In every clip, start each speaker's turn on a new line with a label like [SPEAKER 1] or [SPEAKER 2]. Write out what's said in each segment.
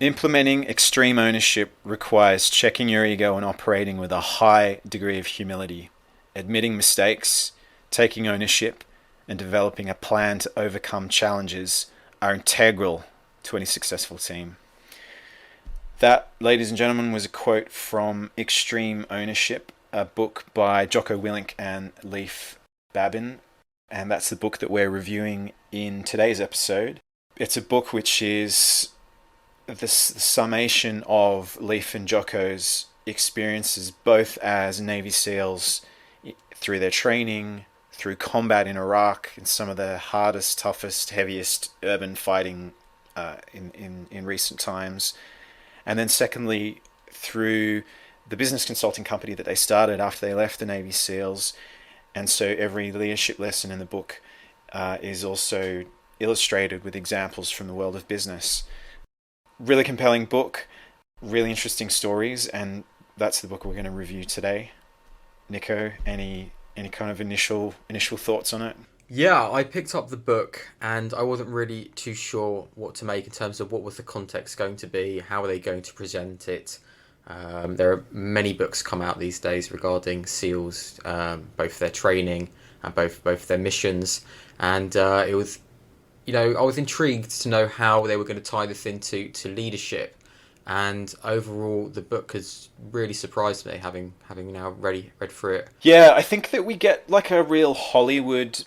[SPEAKER 1] Implementing extreme ownership requires checking your ego and operating with a high degree of humility, admitting mistakes, taking ownership, and developing a plan to overcome challenges are integral to any successful team. That, ladies and gentlemen, was a quote from Extreme Ownership, a book by Jocko Willink and Leif Babin, and that's the book that we're reviewing in today's episode. It's a book which is the summation of Leif and Jocko's experiences both as Navy SEALs through their training, through combat in Iraq, and some of the hardest, toughest, heaviest urban fighting in recent times. And then secondly, through the business consulting company that they started after they left the Navy SEALs. And so every leadership lesson in the book is also illustrated with examples from the world of business. Really compelling book, really interesting stories, and that's the book we're going to review today. Nico, any kind of initial thoughts on it?
[SPEAKER 2] Yeah, I picked up the book and I wasn't really too sure what to make in terms of what was the context going to be, how are they going to present it. There are many books come out these days regarding SEALs, both their training and both their missions, and it was, I was intrigued to know how they were going to tie this into leadership, and overall the book has really surprised me, having now read through it.
[SPEAKER 1] Yeah, I think that we get like a real Hollywood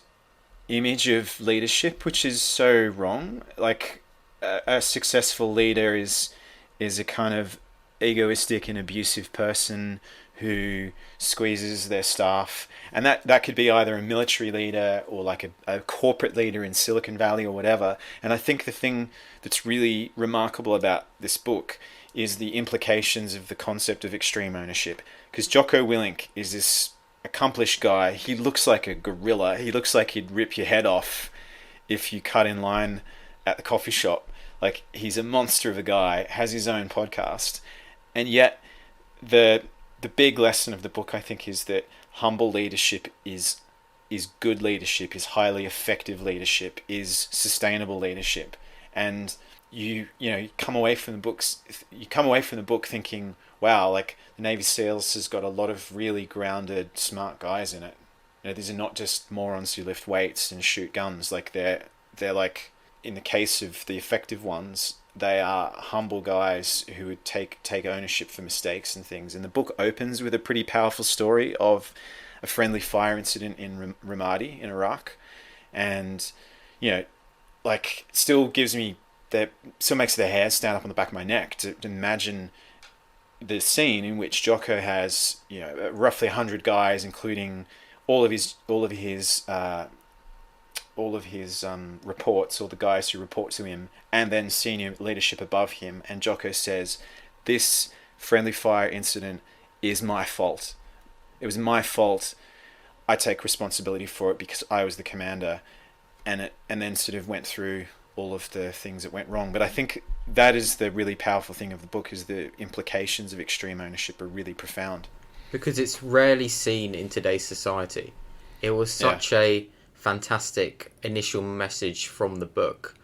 [SPEAKER 1] image of leadership, which is so wrong. Like a successful leader is a kind of egoistic and abusive person who squeezes their staff, and that could be either a military leader or like a corporate leader in Silicon Valley or whatever. And I think the thing that's really remarkable about this book is the implications of the concept of extreme ownership, because Jocko Willink is this accomplished guy. He looks like a gorilla. He looks like he'd rip your head off if you cut in line at the coffee shop. Like, he's a monster of a guy, has his own podcast, and yet the big lesson of the book, I think, is that humble leadership is good leadership, is highly effective leadership, is sustainable leadership. And you come away from the book thinking, wow, like the Navy SEALs has got a lot of really grounded, smart guys in it. These are not just morons who lift weights and shoot guns. Like they're like, in the case of the effective ones, they are humble guys who would take ownership for mistakes and things. And the book opens with a pretty powerful story of a friendly fire incident in Ramadi in Iraq, and still makes the hair stand up on the back of my neck to imagine the scene in which Jocko has roughly 100 guys, including all of his reports, or the guys who report to him, and then senior leadership above him. And Jocko says, "This friendly fire incident is my fault. It was my fault. I take responsibility for it because I was the commander." And then sort of went through all of the things that went wrong. But I think that is the really powerful thing of the book, is the implications of extreme ownership are really profound.
[SPEAKER 2] Because it's rarely seen in today's society. It was such a fantastic initial message from the book.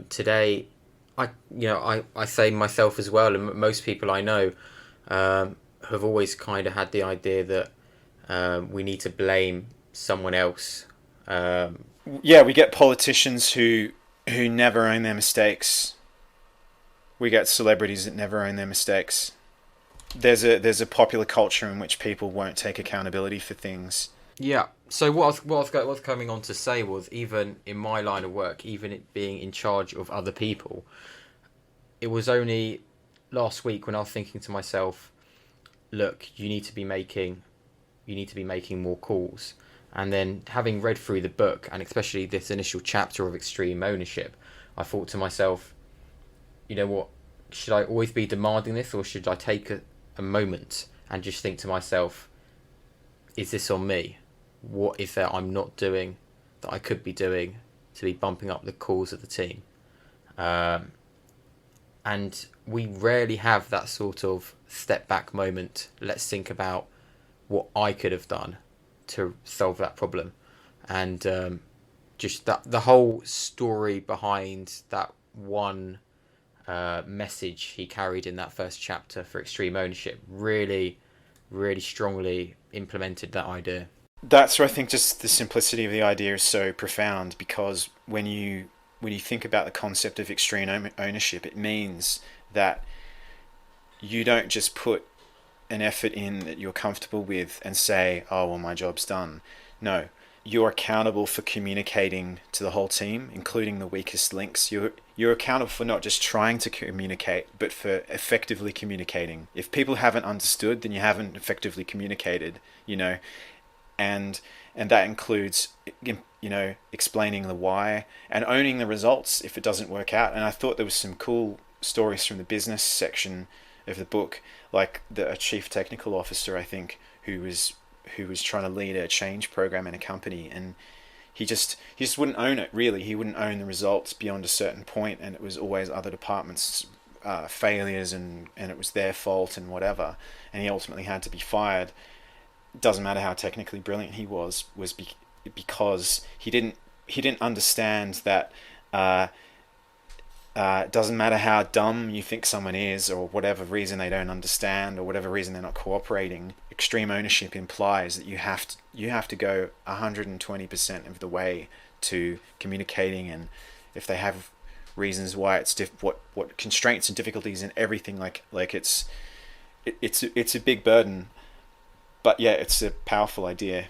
[SPEAKER 2] Today, I say myself as well, and most people I know have always kind of had the idea that we need to blame someone else.
[SPEAKER 1] We get politicians who never own their mistakes. We get celebrities that never own their mistakes. There's a popular culture in which people won't take accountability for things.
[SPEAKER 2] Yeah. So what I was coming on to say was, even in my line of work, even it being in charge of other people, it was only last week when I was thinking to myself, look, you need to be making more calls. And then, having read through the book, and especially this initial chapter of extreme ownership, I thought to myself, you know what, should I always be demanding this, or should I take a moment and just think to myself, is this on me? What is there I'm not doing that I could be doing to be bumping up the calls of the team? And we rarely have that sort of step back moment. Let's think about what I could have done to solve that problem. And just that the whole story behind that one message he carried in that first chapter for extreme ownership really, really strongly implemented that idea.
[SPEAKER 1] That's where I think just the simplicity of the idea is so profound, because when you think about the concept of extreme ownership, it means that you don't just put an effort in that you're comfortable with and say, oh, well, my job's done. No, you're accountable for communicating to the whole team, including the weakest links. You're accountable for not just trying to communicate, but for effectively communicating. If people haven't understood, then you haven't effectively communicated, you know, and that includes, you know, explaining the why and owning the results if it doesn't work out. And I thought there was some cool stories from the business section of the book, like a chief technical officer, I think, who was trying to lead a change program in a company, and he just wouldn't own it. Really, he wouldn't own the results beyond a certain point, and it was always other departments' failures, and it was their fault and whatever. And he ultimately had to be fired. It doesn't matter how technically brilliant he was because he didn't understand that. It doesn't matter how dumb you think someone is, or whatever reason they don't understand, or whatever reason they're not cooperating. Extreme ownership implies that you have to go 120% of the way to communicating, and if they have reasons why it's what constraints and difficulties and everything, like it's a big burden, but yeah, it's a powerful idea.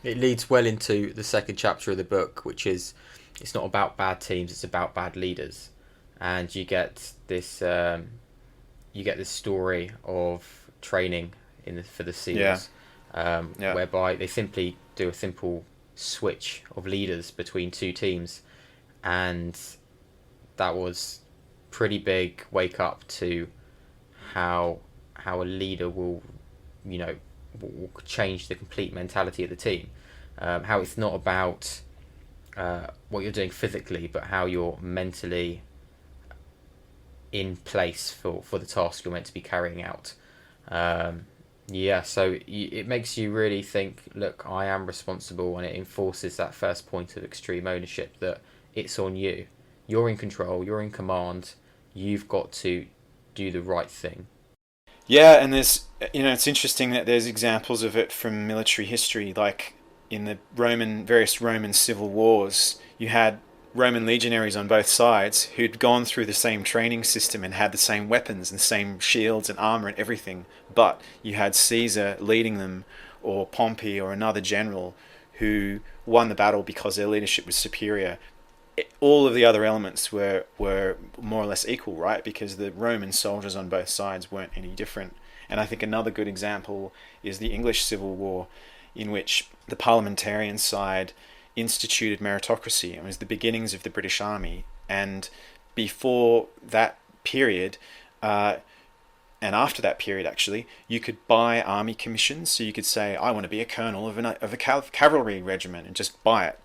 [SPEAKER 2] It leads well into the second chapter of the book, which is it's not about bad teams, it's about bad leaders. And you get this story of training for the SEALs, whereby they simply do a simple switch of leaders between two teams, and that was pretty big wake up to how a leader will change the complete mentality of the team. How it's not about what you're doing physically, but how you're mentally in place for the task you're meant to be carrying out. So it makes you really think, look, I am responsible, and it enforces that first point of extreme ownership, that it's on you. You're in control, you're in command, you've got to do the right thing.
[SPEAKER 1] Yeah, and there's, it's interesting that there's examples of it from military history, like in the various Roman civil wars. You had Roman legionaries on both sides who'd gone through the same training system and had the same weapons and the same shields and armor and everything, but you had Caesar leading them, or Pompey, or another general who won the battle because their leadership was superior. All of the other elements were more or less equal, right? Because the Roman soldiers on both sides weren't any different. And I think another good example is the English Civil War, in which the parliamentarian side instituted meritocracy. It was the beginnings of the British Army, and before that period, and after that period actually, you could buy army commissions. So you could say, I want to be a colonel of a cavalry regiment, and just buy it.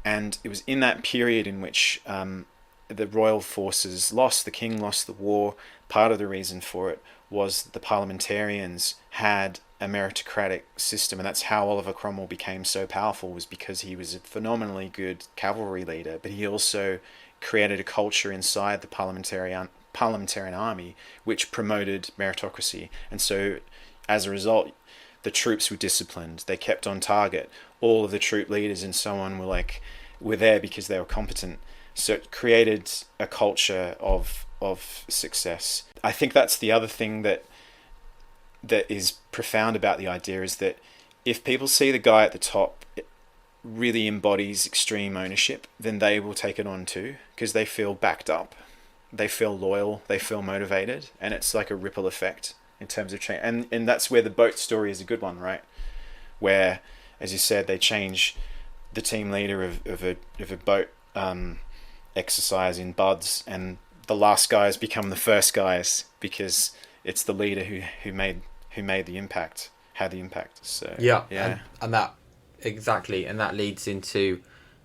[SPEAKER 1] And it was in that period in which the royal forces lost, the king lost the war. Part of the reason for it was the parliamentarians had a meritocratic system, and that's how Oliver Cromwell became so powerful, was because he was a phenomenally good cavalry leader, but he also created a culture inside the parliamentarian army which promoted meritocracy. And so as a result, the troops were disciplined, they kept on target, all of the troop leaders and so on were there because they were competent. So it created a culture of success. I think that's the other thing that is profound about the idea, is that if people see the guy at the top really embodies extreme ownership, then they will take it on too, because they feel backed up, they feel loyal, they feel motivated, and it's like a ripple effect in terms of change. And that's where the boat story is a good one, right? Where, as you said, they change the team leader of a boat exercise in Buds, and the last guys become the first guys because it's the leader who made the impact, had the impact. So
[SPEAKER 2] and that exactly, and that leads into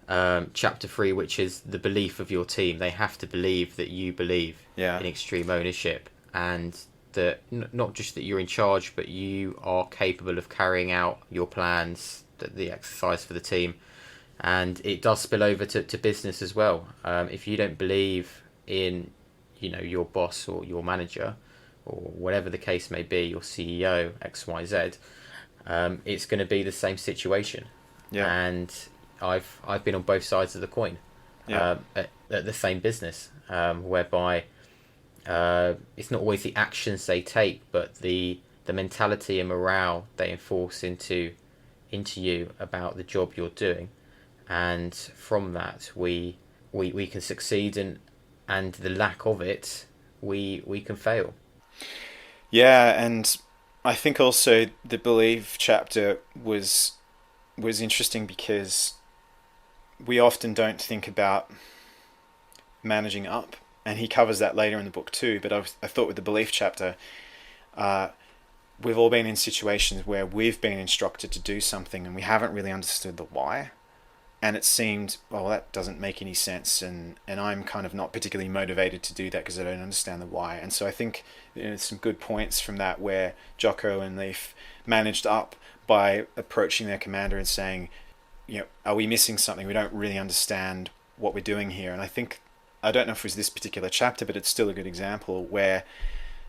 [SPEAKER 2] chapter 3, which is the belief of your team. They have to believe that you believe in extreme ownership, and that not just that you're in charge, but you are capable of carrying out your plans, the exercise for the team. And it does spill over to business as well. If you don't believe in your boss or your manager or whatever the case may be, your CEO, XYZ, it's going to be the same situation.
[SPEAKER 1] Yeah.
[SPEAKER 2] And I've been on both sides of the coin,
[SPEAKER 1] Yeah.
[SPEAKER 2] at the same business, whereby it's not always the actions they take, but the mentality and morale they enforce into you about the job you're doing, and from that we can succeed, and the lack of it we can fail.
[SPEAKER 1] Yeah, and I think also the belief chapter was interesting because we often don't think about managing up, and he covers that later in the book too. But I thought with the belief chapter, uh, we've all been in situations where we've been instructed to do something and we haven't really understood the why. And it seemed, well, that doesn't make any sense, and I'm kind of not particularly motivated to do that because I don't understand the why. And so I think some good points from that where Jocko and Leif managed up by approaching their commander and saying, are we missing something? We don't really understand what we're doing here. And I think, I don't know if it was this particular chapter, but it's still a good example where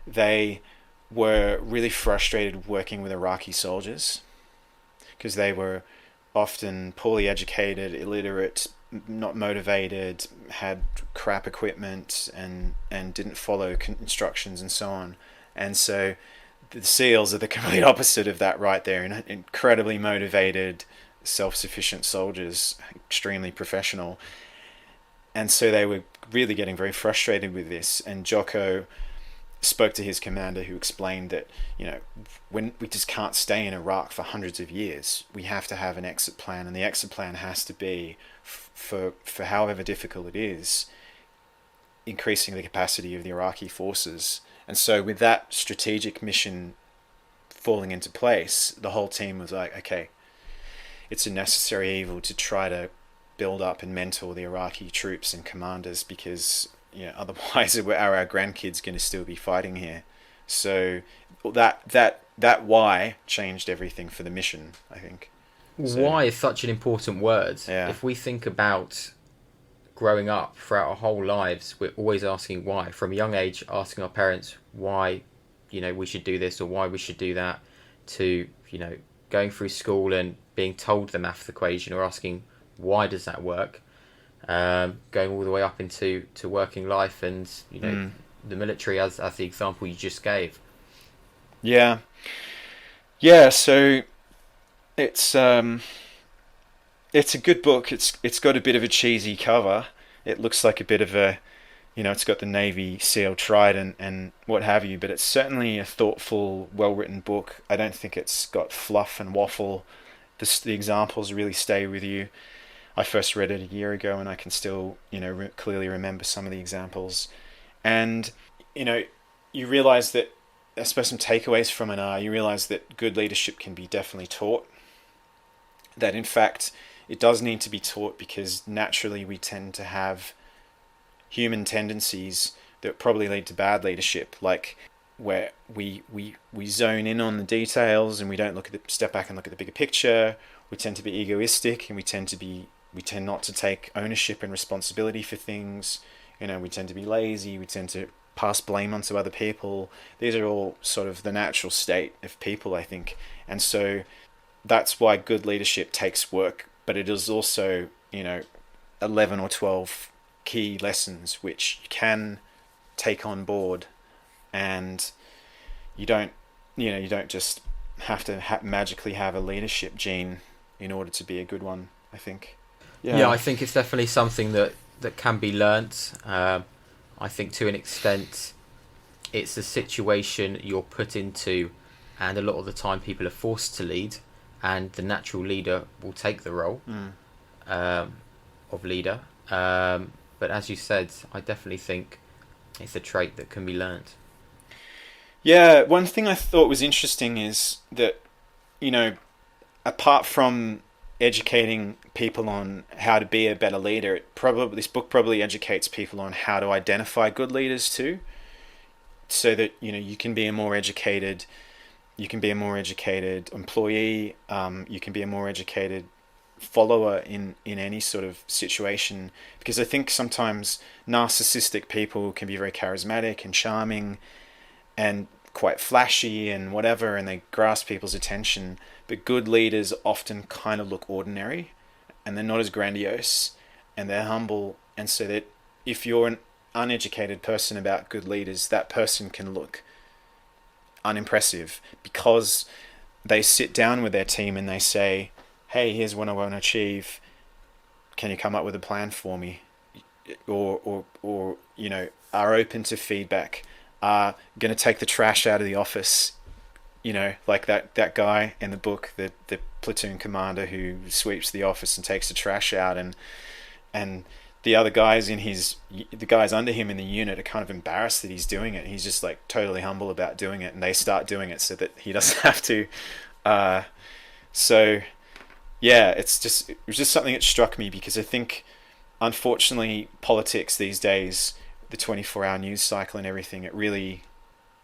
[SPEAKER 1] they were really frustrated working with Iraqi soldiers because they were often poorly educated, illiterate, not motivated, had crap equipment, and didn't follow instructions and so on. And so the SEALs are the complete opposite of that right there. Incredibly motivated, self-sufficient soldiers, extremely professional. And so they were really getting very frustrated with this. And Jocko spoke to his commander, who explained that, when we just can't stay in Iraq for hundreds of years, we have to have an exit plan, and the exit plan has to be for however difficult it is, increasing the capacity of the Iraqi forces. And so with that strategic mission falling into place, the whole team was like, okay, it's a necessary evil to try to build up and mentor the Iraqi troops and commanders, because otherwise our grandkids going to still be fighting here. So that why changed everything for the mission, I think. So,
[SPEAKER 2] why is such an important word.
[SPEAKER 1] Yeah.
[SPEAKER 2] If we think about growing up throughout our whole lives, we're always asking why. From a young age, asking our parents why, we should do this or why we should do that, to, going through school and being told the math equation or asking why does that work, going all the way up into working life and, the military as the example you just gave.
[SPEAKER 1] Yeah. So it's a good book. It's got a bit of a cheesy cover. It looks like a bit of a, it's got the Navy SEAL trident and what have you, but it's certainly a thoughtful, well-written book. I don't think it's got fluff and waffle. The examples really stay with you. I first read it a year ago, and I can still, clearly remember some of the examples. And, you realize that, I suppose some takeaways from it are, you realize that good leadership can be definitely taught. That in fact, it does need to be taught because naturally we tend to have human tendencies that probably lead to bad leadership, like where we zone in on the details and we don't step back and look at the bigger picture. We tend to be egoistic, and we tend not to take ownership and responsibility for things. We tend to be lazy. We tend to pass blame onto other people. These are all sort of the natural state of people, I think. And so that's why good leadership takes work, but it is also, 11 or 12 key lessons which you can take on board, and you don't just have to magically have a leadership gene in order to be a good one, I think.
[SPEAKER 2] Yeah, I think it's definitely something that can be learnt. I think to an extent, it's a situation you're put into, and a lot of the time people are forced to lead, and the natural leader will take the role of leader. But as you said, I definitely think it's a trait that can be learnt.
[SPEAKER 1] Yeah, one thing I thought was interesting is that, apart from educating people on how to be a better leader, this book probably educates people on how to identify good leaders too, so that you can be a more educated employee, you can be a more educated follower in any sort of situation, because I think sometimes narcissistic people can be very charismatic and charming and quite flashy and whatever, and they grasp people's attention, but good leaders often kind of look ordinary, and they're not as grandiose, and they're humble, and so that if you're an uneducated person about good leaders, that person can look unimpressive because they sit down with their team and they say, hey, here's what I want to achieve. Can you come up with a plan for me? Or are open to feedback. Are going to take the trash out of the office. Like that guy in the book, the platoon commander who sweeps the office and takes the trash out, and the other guys the guys under him in the unit are kind of embarrassed that he's doing it. He's just like totally humble about doing it, and they start doing it so that he doesn't have to. So yeah, it was just something that struck me, because I think, unfortunately, politics these days, the 24-hour news cycle and everything, it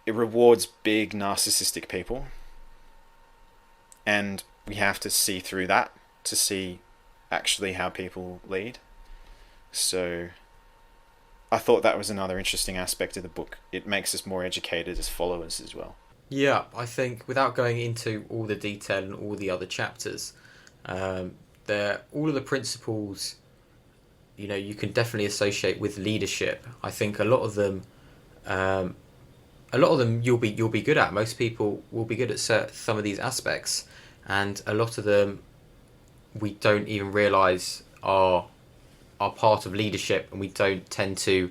[SPEAKER 1] rewards big narcissistic people, and we have to see through that to see actually how people lead. So I thought that was another interesting aspect of the book. It makes us more educated as followers as well.
[SPEAKER 2] Yeah, I think without going into all the detail and all the other chapters, all of the principles, you can definitely associate with leadership. I think a lot of them you'll be good at. Most people will be good at some of these aspects, and a lot of them we don't even realise are part of leadership, and we don't tend to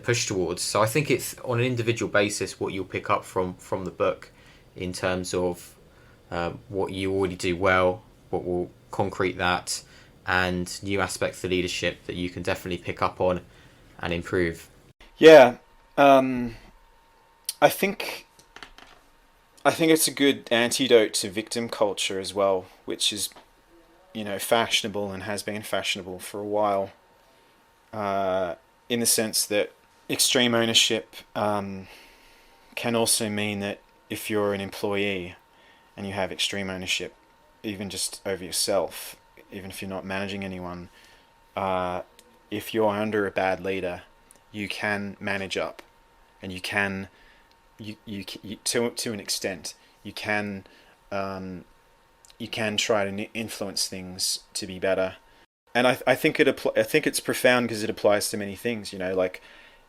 [SPEAKER 2] push towards. So I think it's on an individual basis what you'll pick up from the book in terms of what you already do well, what will concrete that, and new aspects of leadership that you can definitely pick up on and improve.
[SPEAKER 1] Yeah, I think it's a good antidote to victim culture as well, which is fashionable and has been fashionable for a while. In the sense that extreme ownership can also mean that if you're an employee and you have extreme ownership, even just over yourself, even if you're not managing anyone, if you're under a bad leader, you can manage up, and you can, you to an extent, you can try to influence things to be better. And I think I think it's profound because it applies to many things, like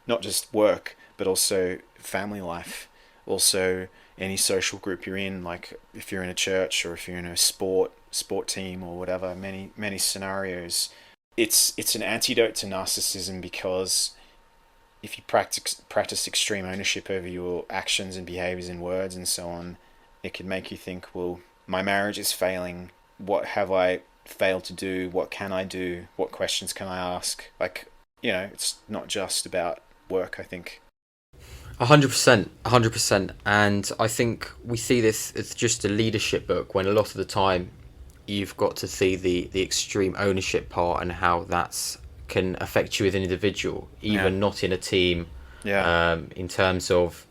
[SPEAKER 1] not just work, but also family life, also any social group you're in, like if you're in a church or if you're in a sport team or whatever, many scenarios. It's an antidote to narcissism, because if you practice extreme ownership over your actions and behaviors and words and so on, it could make you think, well, my marriage is failing. What have I failed to do? What can I do? What questions can I ask? It's not just about work, I think.
[SPEAKER 2] 100%. And I think we see this as just a leadership book, when a lot of the time you've got to see the extreme ownership part and how that's can affect you as an individual, even not in a team. In terms of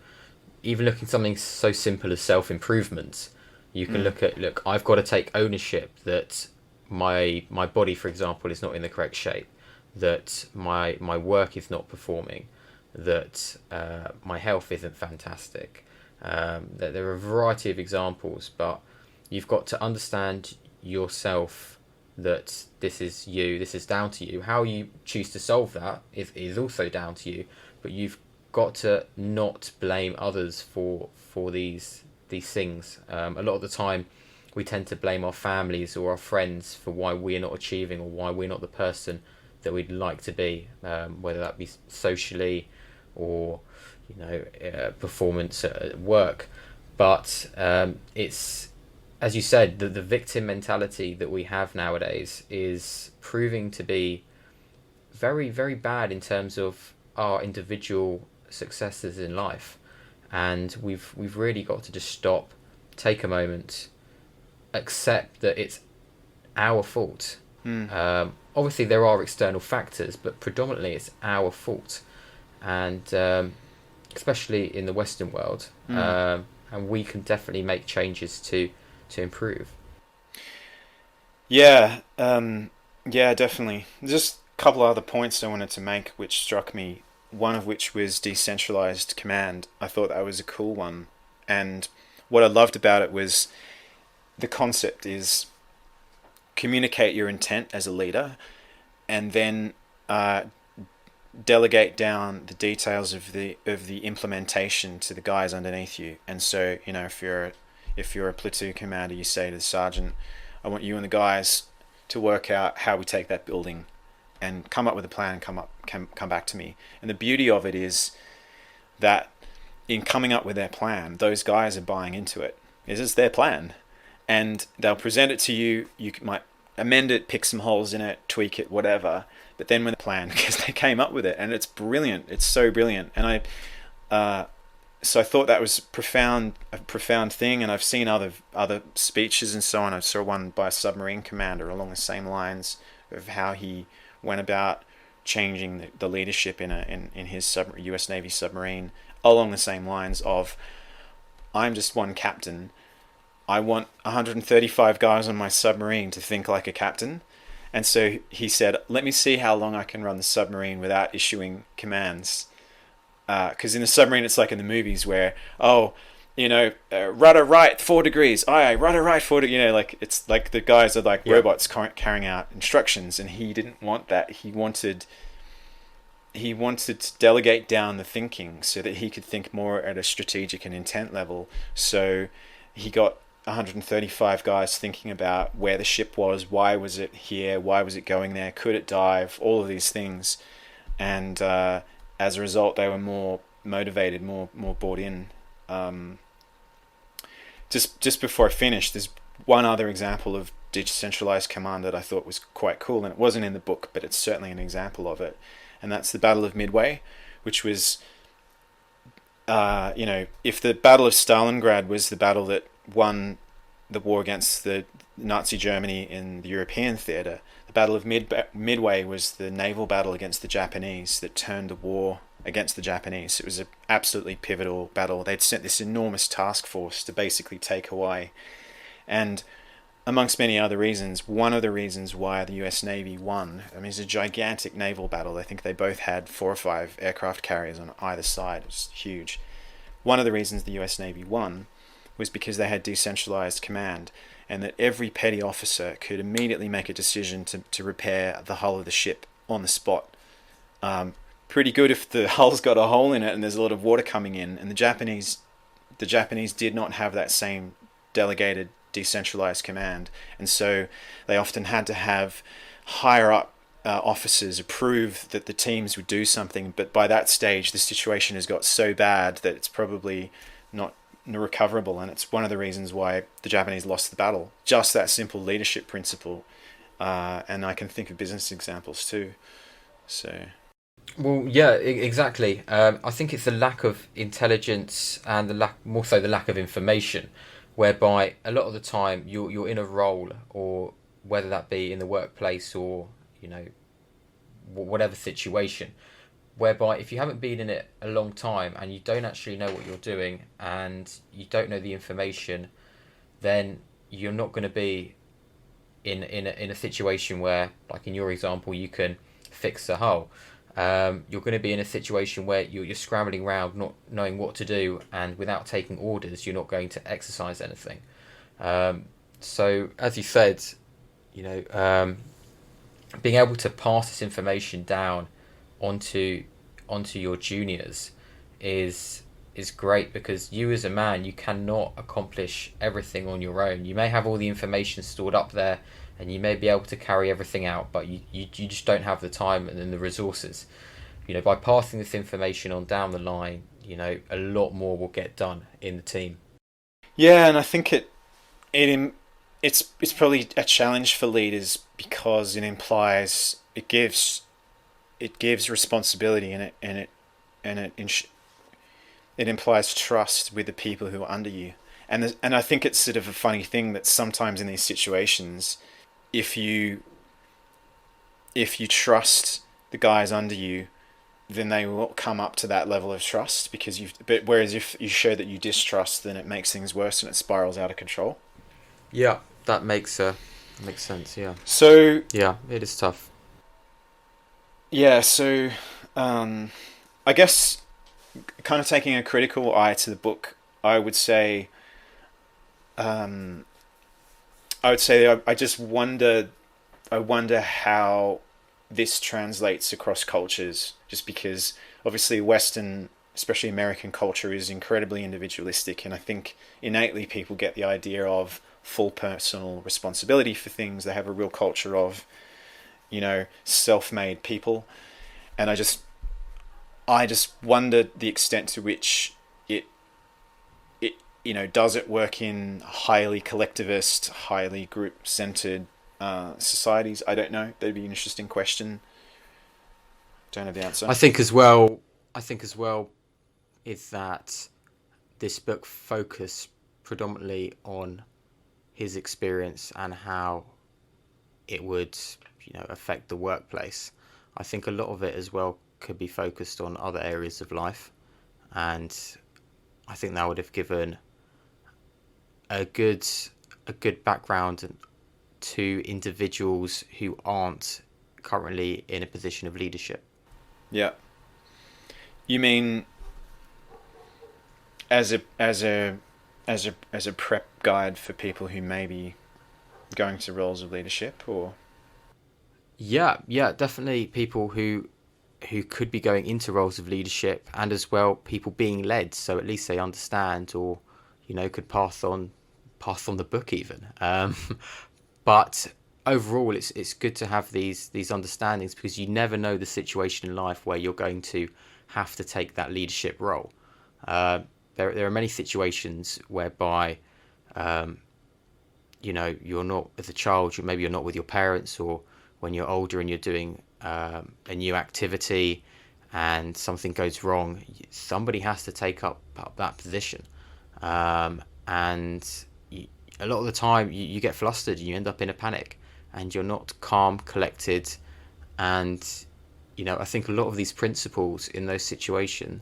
[SPEAKER 2] even looking at something so simple as self-improvement, you can look, I've got to take ownership that my body, for example, is not in the correct shape, that my work is not performing, that my health isn't fantastic. That there are a variety of examples, but you've got to understand yourself, that this is you, this is down to you. How you choose to solve that is also down to you, but you've got to not blame others for these things. A lot of the time we tend to blame our families or our friends for why we're not achieving, or why we're not the person that we'd like to be, whether that be socially or performance at work. But it's, as you said, the victim mentality that we have nowadays is proving to be very, very bad in terms of our individual successes in life. And we've really got to just stop, take a moment, accept that it's our fault. Obviously there are external factors, but predominantly it's our fault, and especially in the Western world. And we can definitely make changes to improve.
[SPEAKER 1] Yeah, yeah, definitely. Just a couple other points I wanted to make which struck me. One of which was decentralized command. I thought that was a cool one. And what I loved about it was the concept is communicate your intent as a leader and then uh, delegate down the details of the implementation to the guys underneath you. And so, if you're a platoon commander, you say to the sergeant, "I want you and the guys to work out how we take that building, and come up with a plan and come back to me." And the beauty of it is that in coming up with their plan, those guys are buying into it. It's their plan, and they'll present it to you. You might amend it, pick some holes in it, tweak it, whatever. But then when the plan, because they came up with it, and it's brilliant. It's so brilliant, and so I thought that was a profound thing. And I've seen other speeches and so on. I saw one by a submarine commander along the same lines of how he went about changing the leadership in his U.S. Navy submarine along the same lines of, I'm just one captain. I want 135 guys on my submarine to think like a captain. And so he said, let me see how long I can run the submarine without issuing commands. Because in the submarine, it's like in the movies where, rudder right 4 degrees, aye, rudder right 4 degrees, like it's like the guys are like robots carrying out instructions, and he didn't want that. He wanted to delegate down the thinking so that he could think more at a strategic and intent level. So he got 135 guys thinking about where the ship was, why was it here, why was it going there, could it dive, all of these things. And as a result, they were more motivated, more bought in. Just before I finish, there's one other example of decentralized command that I thought was quite cool, and it wasn't in the book, but it's certainly an example of it. And that's the Battle of Midway, which was, if the Battle of Stalingrad was the battle that won the war against the Nazi Germany in the European theatre, the Battle of Midway was the naval battle against the Japanese that turned the war against the Japanese. It was an absolutely pivotal battle. They'd sent this enormous task force to basically take Hawaii. And amongst many other reasons, one of the reasons why the US Navy won, I mean, it's a gigantic naval battle. I think they both had 4 or 5 aircraft carriers on either side. It was huge. One of the reasons the US Navy won was because they had decentralized command, and that every petty officer could immediately make a decision to repair the hull of the ship on the spot. Pretty good if the hull's got a hole in it and there's a lot of water coming in. And the Japanese did not have that same delegated decentralized command, and so they often had to have higher up officers approve that the teams would do something. But by that stage, the situation has got so bad that it's probably not recoverable, and it's one of the reasons why the Japanese lost the battle. Just that simple leadership principle, and I can think of business examples too. So,
[SPEAKER 2] well, yeah, exactly. I think it's the lack of intelligence and more so the lack of information, whereby a lot of the time you're in a role, or whether that be in the workplace or whatever situation, whereby if you haven't been in it a long time and you don't actually know what you're doing and you don't know the information, then you're not going to be in a situation where, like in your example, you can fix the hull. You're going to be in a situation where you're scrambling around, not knowing what to do, and without taking orders, you're not going to exercise anything. So, as you said, being able to pass this information down onto your juniors is great, because you as a man, you cannot accomplish everything on your own. You may have all the information stored up there and you may be able to carry everything out, but you just don't have the time and then the resources. By passing this information on down the line, a lot more will get done in the team.
[SPEAKER 1] Yeah, and I think it's probably a challenge for leaders, because it gives responsibility, and it implies trust with the people who are under you. And I think it's sort of a funny thing that sometimes in these situations, if you trust the guys under you, then they will come up to that level of trust, whereas if you show that you distrust, then it makes things worse and it spirals out of control.
[SPEAKER 2] Yeah, that makes Makes sense. Yeah.
[SPEAKER 1] So
[SPEAKER 2] Yeah, it is tough.
[SPEAKER 1] yeah, so I guess kind of taking a critical eye to the book, I would say, um, I just wonder, I wonder how this translates across cultures. Just because obviously Western, especially American culture, is incredibly individualistic, and I think innately people get the idea of full personal responsibility for things. They have a real culture of, self-made people, and I just wonder the extent to which it does it work in highly collectivist, highly group centered societies. I don't know. That'd be an interesting question. Don't have the answer.
[SPEAKER 2] I think as well. I think as well is that this book focused predominantly on his experience and how it would, affect the workplace. I think a lot of it as well could be focused on other areas of life, and I think that would have given a good background to individuals who aren't currently in a position of leadership.
[SPEAKER 1] Yeah. You mean as a prep guide for people who may be going to roles of leadership, or
[SPEAKER 2] Yeah, definitely people who could be going into roles of leadership, and as well people being led, so at least they understand, or could pass on the book even. But overall, it's good to have these understandings, because you never know the situation in life where you're going to have to take that leadership role. There are many situations whereby you're not, as a child, maybe you're not with your parents, or when you're older and you're doing a new activity and something goes wrong, somebody has to take up that position. And a lot of the time you get flustered and you end up in a panic, and you're not calm, collected. And I think a lot of these principles in those situations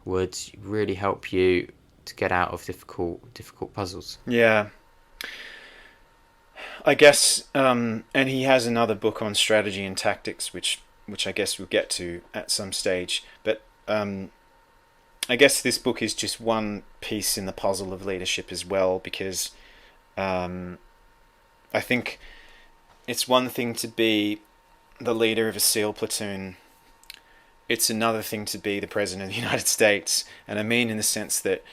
[SPEAKER 2] would really help you to get out of difficult puzzles.
[SPEAKER 1] yeah, I guess. And he has another book on strategy and tactics, which I guess we'll get to at some stage. But I guess this book is just one piece in the puzzle of leadership as well, because I think it's one thing to be the leader of a SEAL platoon. It's another thing to be the president of the United States, and I mean in the sense that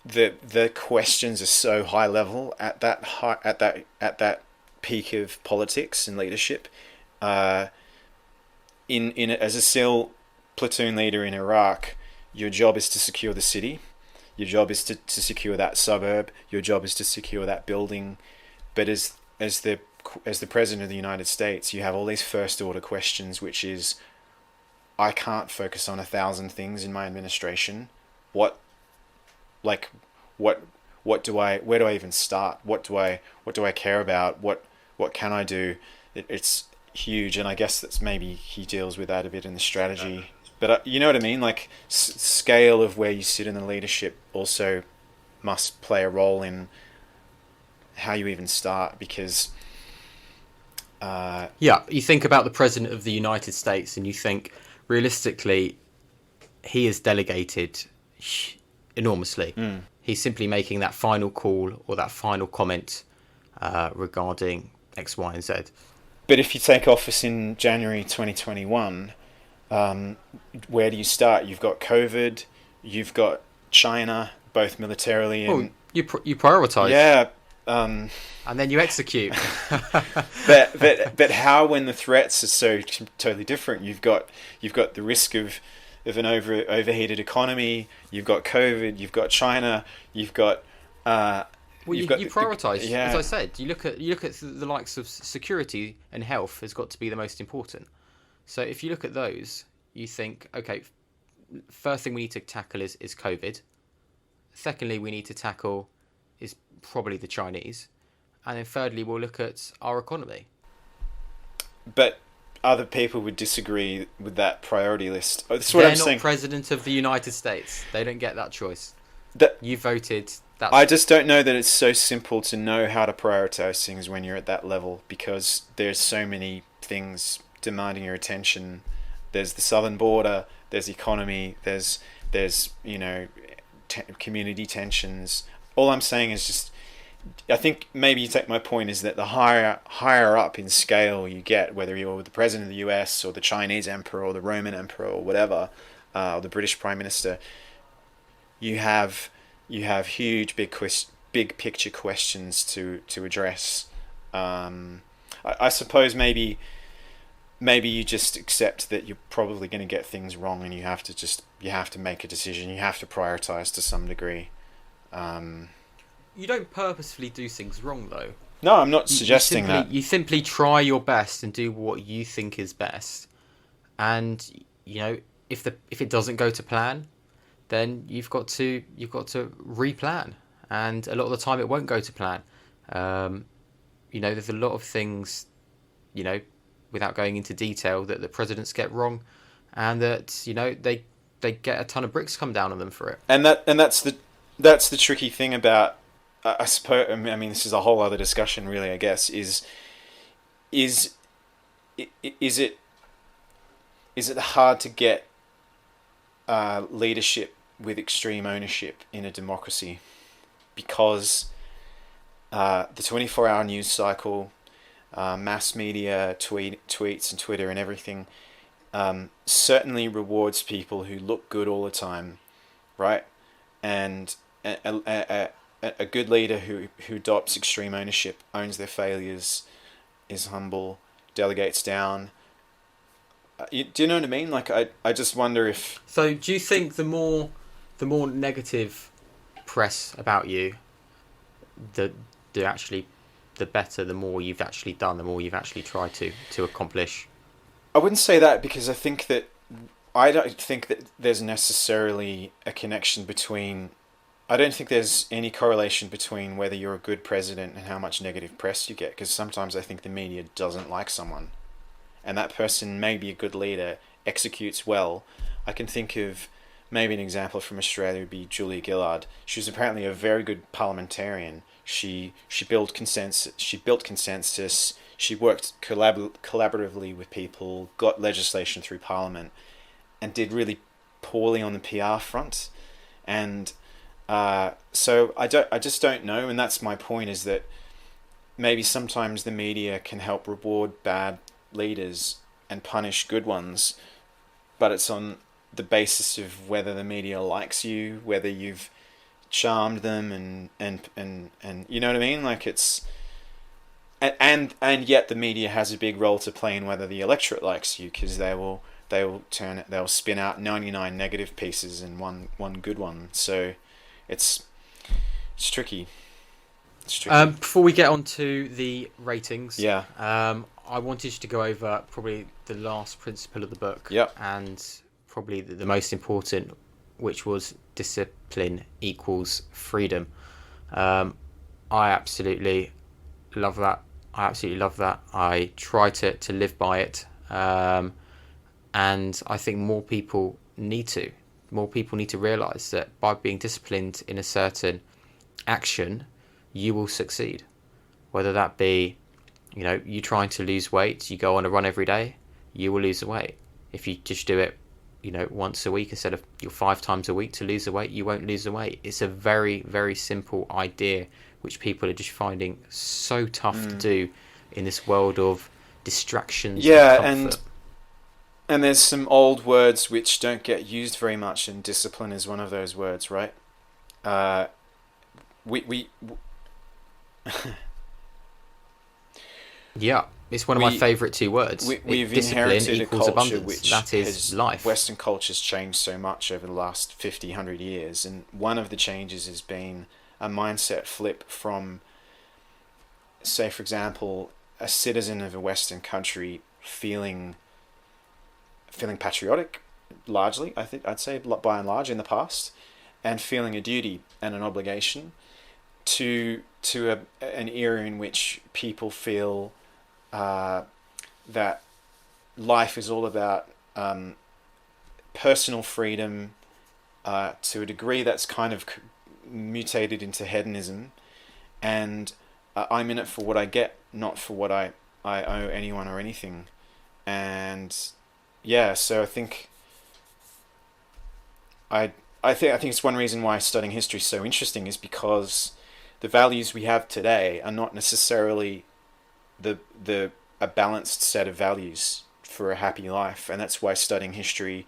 [SPEAKER 1] the questions are so high level at that peak of politics and leadership. In as a SEAL platoon leader in Iraq, your job is to secure the city. Your job is to secure that suburb. Your job is to secure that building. But as the president of the United States, you have all these first order questions, which is, I can't focus on 1,000 things in my administration. Where do I even start? What do I care about? What can I do? It's huge, and I guess that's maybe he deals with that a bit in the strategy. But you know what I mean? Like, scale of where you sit in the leadership also must play a role in how you even start, because
[SPEAKER 2] you think about the president of the United States, and you think realistically he is delegated enormously. He's simply making that final call or that final comment regarding X, Y, and Z.
[SPEAKER 1] But if you take office in January 2021, where do you start? You've got COVID, you've got China, both militarily and
[SPEAKER 2] you prioritize.
[SPEAKER 1] Yeah.
[SPEAKER 2] And then you execute.
[SPEAKER 1] but how, when the threats are so totally different? You've got the risk of an overheated economy. You've got COVID. You've got China. You've got.
[SPEAKER 2] You prioritize. As I said, you look at the likes of security and health has got to be the most important. So if you look at those, you think, okay, first thing we need to tackle is COVID. Secondly, we need to tackle is probably the Chinese. And then thirdly, we'll look at our economy.
[SPEAKER 1] But other people would disagree with that priority list.
[SPEAKER 2] They're not president of the United States. They don't get that choice. You voted That's
[SPEAKER 1] I just don't know that it's so simple to know how to prioritize things when you're at that level, because there's so many things demanding your attention. There's the southern border, there's economy, there's community tensions. All I'm saying is just, I think maybe you take my point, is that the higher up in scale you get, whether you're the president of the U.S. or the Chinese emperor or the Roman emperor or whatever, or the British prime minister, you have huge big picture questions to address. I suppose maybe you just accept that you're probably going to get things wrong, and you have to make a decision. You have to prioritize to some degree.
[SPEAKER 2] You don't purposefully do things wrong, though.
[SPEAKER 1] No, I'm not suggesting that.
[SPEAKER 2] You simply try your best and do what you think is best. And if it doesn't go to plan, then you've got to replan. And a lot of the time, it won't go to plan. There's a lot of things, without going into detail, that the presidents get wrong, and that they get a ton of bricks come down on them for it.
[SPEAKER 1] And that's the tricky thing about. I suppose. I mean, this is a whole other discussion, really. I guess is it hard to get leadership with extreme ownership in a democracy, because the 24-hour news cycle, mass media, tweets and Twitter and everything certainly rewards people who look good all the time, right? And a good leader who adopts extreme ownership, owns their failures, is humble, delegates down. Do you know what I mean? Like, I just wonder if...
[SPEAKER 2] So do you think the more negative press about you, the better, the more you've actually done, the more you've actually tried to accomplish?
[SPEAKER 1] I wouldn't say that, because I don't think that there's necessarily a connection between... I don't think there's any correlation between whether you're a good president and how much negative press you get, because sometimes I think the media doesn't like someone, and that person may be a good leader, executes well. I can think of maybe an example from Australia would be Julia Gillard. She was apparently a very good parliamentarian. She built consensus. She worked collaboratively with people, got legislation through Parliament, and did really poorly on the PR front. And so I just don't know, and that's my point, is that maybe sometimes the media can help reward bad leaders and punish good ones, but it's on the basis of whether the media likes you, whether you've charmed them, and you know what I mean? Like, it's and yet the media has a big role to play in whether the electorate likes you, because they'll spin out 99 negative pieces and one good one. So it's tricky.
[SPEAKER 2] Before we get on to the ratings,
[SPEAKER 1] yeah,
[SPEAKER 2] I wanted to go over probably the last principle of the book,
[SPEAKER 1] yep,
[SPEAKER 2] and probably the most important, which was discipline equals freedom. I absolutely love that. I try to live by it, and I think more people need to realise that by being disciplined in a certain action, you will succeed. Whether that be, you trying to lose weight, you go on a run every day, you will lose the weight. If you just do it, once a week instead of your 5 times a week to lose the weight, you won't lose the weight. It's a very, very simple idea, which people are just finding so tough to do in this world of distractions.
[SPEAKER 1] Yeah, and there's some old words which don't get used very much, and discipline is one of those words, right?
[SPEAKER 2] Yeah, it's one of my favourite 2 words.
[SPEAKER 1] We've inherited a culture which that is life. Western culture's changed so much over the last 50, 100 years, and one of the changes has been a mindset flip from, say, for example, a citizen of a Western country feeling patriotic, largely, I'd say by and large in the past, and feeling a duty and an obligation, to an era in which people feel that life is all about personal freedom, to a degree that's kind of mutated into hedonism, and I'm in it for what I get, not for what I owe anyone or anything. And yeah, so I think it's one reason why studying history is so interesting, is because the values we have today are not necessarily a balanced set of values for a happy life. And that's why studying history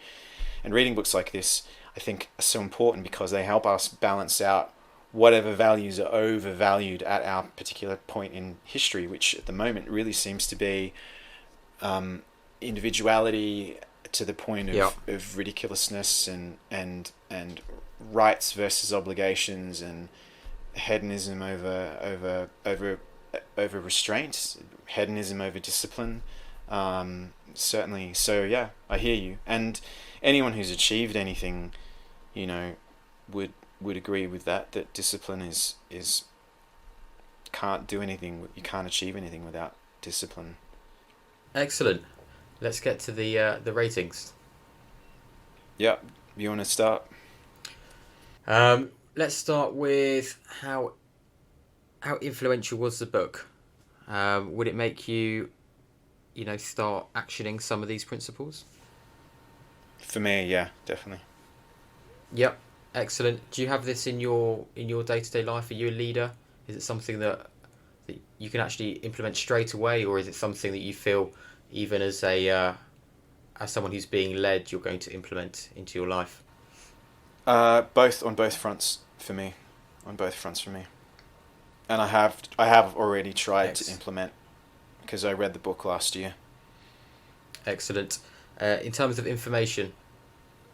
[SPEAKER 1] and reading books like this, I think, are so important, because they help us balance out whatever values are overvalued at our particular point in history, which at the moment really seems to be individuality to the point of ridiculousness, and rights versus obligations, and hedonism over restraint, hedonism over discipline. Certainly. So yeah, I hear you. And anyone who's achieved anything, would agree with that discipline is can't do anything. You can't achieve anything without discipline.
[SPEAKER 2] Excellent. Let's get to the ratings.
[SPEAKER 1] Yeah, you want to start?
[SPEAKER 2] Let's start with how influential was the book? Would it make you, start actioning some of these principles?
[SPEAKER 1] For me, yeah, definitely.
[SPEAKER 2] Yep, excellent. Do you have this in your day-to-day life? Are you a leader? Is it something that you can actually implement straight away, or is it something that you feel, even as someone who's being led, you're going to implement into your life?
[SPEAKER 1] On both fronts for me. And I have already tried to implement, because I read the book last year.
[SPEAKER 2] Excellent. In terms of information?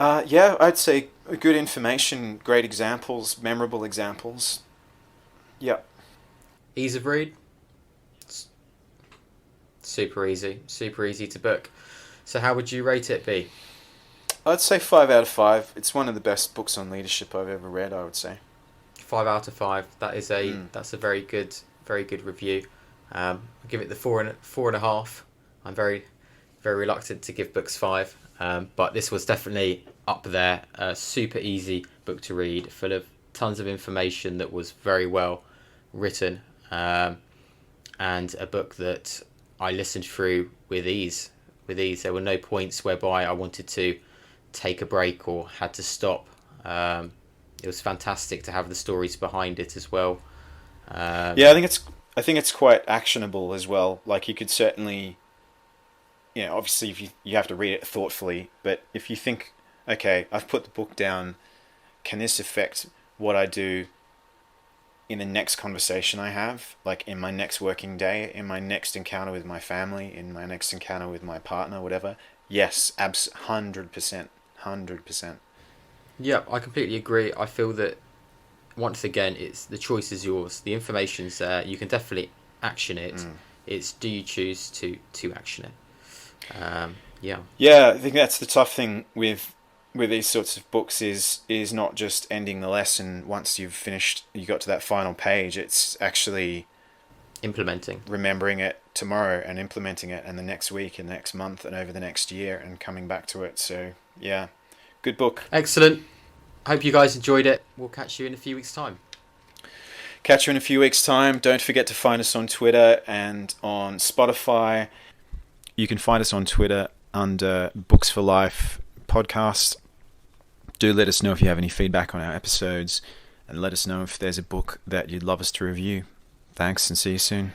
[SPEAKER 1] Yeah, I'd say good information, great examples, memorable examples. Yeah.
[SPEAKER 2] Ease of read? Super easy to book. So how would you rate it, B?
[SPEAKER 1] I'd say 5 out of 5. It's one of the best books on leadership I've ever read, I would say.
[SPEAKER 2] 5 out of 5. That's a very good review. I'll give it the 4.5. I'm very, very reluctant to give books 5, but this was definitely up there. A super easy book to read, full of tons of information that was very well written, and a book that I listened through with ease. There were no points whereby I wanted to take a break or had to stop. It was fantastic to have the stories behind it as well.
[SPEAKER 1] Yeah, I think it's quite actionable as well. Like, you could certainly, obviously if you have to read it thoughtfully, but if you think, okay, I've put the book down, can this affect what I do in the next conversation I have, like in my next working day, in my next encounter with my family, in my next encounter with my partner, whatever? Yes, 100%.
[SPEAKER 2] Yeah, I completely agree. I feel that, once again, it's the choice is yours. The information's there. You can definitely action it. It's, do you choose to action it? Yeah. Yeah,
[SPEAKER 1] I think that's the tough thing with these sorts of books is not just ending the lesson once you've finished, you got to that final page. It's actually
[SPEAKER 2] implementing,
[SPEAKER 1] remembering it tomorrow and implementing it, and the next week and next month and over the next year, and coming back to it. So yeah, good book.
[SPEAKER 2] Excellent. Hope you guys enjoyed it. We'll catch you in a few weeks' time.
[SPEAKER 1] Catch you in a few weeks' time. Don't forget to find us on Twitter and on Spotify. You can find us on Twitter under Books for Life Podcast. Do let us know if you have any feedback on our episodes, and let us know if there's a book that you'd love us to review. Thanks, and see you soon.